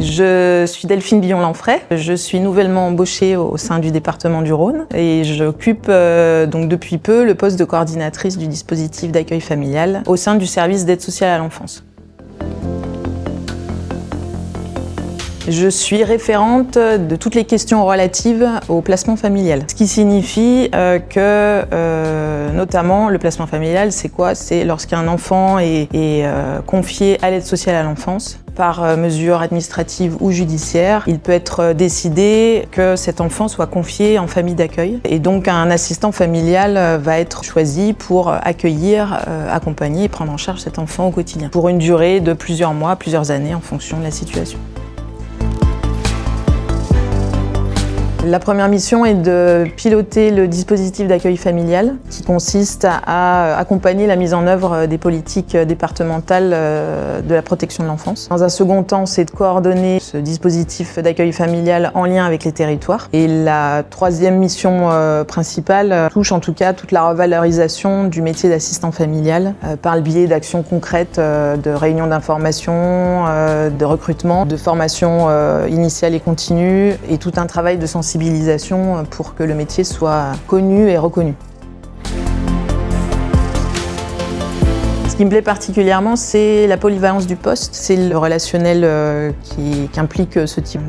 Je suis Delphine Billon-Lanfray, je suis nouvellement embauchée au sein du département du Rhône et j'occupe donc depuis peu le poste de coordinatrice du dispositif d'accueil familial au sein du service d'aide sociale à l'enfance. Je suis référente de toutes les questions relatives au placement familial. Ce qui signifie que, notamment, le placement familial, c'est quoi? C'est lorsqu'un enfant est confié à l'aide sociale à l'enfance par mesure administrative ou judiciaire, il peut être décidé que cet enfant soit confié en famille d'accueil. Et donc un assistant familial va être choisi pour accueillir, accompagner et prendre en charge cet enfant au quotidien, pour une durée de plusieurs mois, plusieurs années en fonction de la situation. La première mission est de piloter le dispositif d'accueil familial qui consiste à accompagner la mise en œuvre des politiques départementales de la protection de l'enfance. Dans un second temps, c'est de coordonner ce dispositif d'accueil familial en lien avec les territoires. Et la troisième mission principale touche en tout cas toute la revalorisation du métier d'assistant familial par le biais d'actions concrètes, de réunions d'information, de recrutement, de formation initiale et continue et tout un travail de sensibilisation pour que le métier soit connu et reconnu. Ce qui me plaît particulièrement, c'est la polyvalence du poste, c'est le relationnel qui implique ce type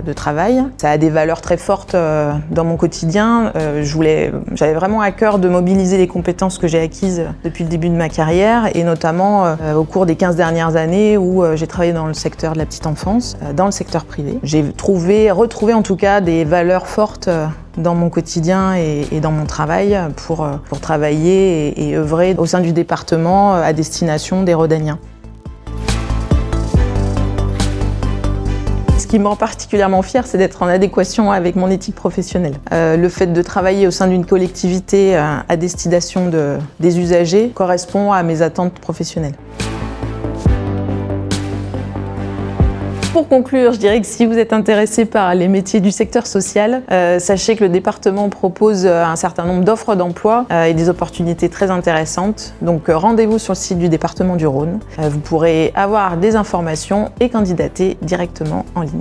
de travail. Ça a des valeurs très fortes dans mon quotidien. J'avais vraiment à cœur de mobiliser les compétences que j'ai acquises depuis le début de ma carrière et notamment au cours des 15 dernières années où j'ai travaillé dans le secteur de la petite enfance, dans le secteur privé. J'ai retrouvé en tout cas des valeurs fortes dans mon quotidien et dans mon travail pour travailler et œuvrer au sein du département à destination des Rhodaniens. Ce qui me rend particulièrement fière, c'est d'être en adéquation avec mon éthique professionnelle. Le fait de travailler au sein d'une collectivité à destination des usagers correspond à mes attentes professionnelles. Pour conclure, je dirais que si vous êtes intéressé par les métiers du secteur social, sachez que le département propose un certain nombre d'offres d'emploi et des opportunités très intéressantes. Donc rendez-vous sur le site du département du Rhône. Vous pourrez avoir des informations et candidater directement en ligne.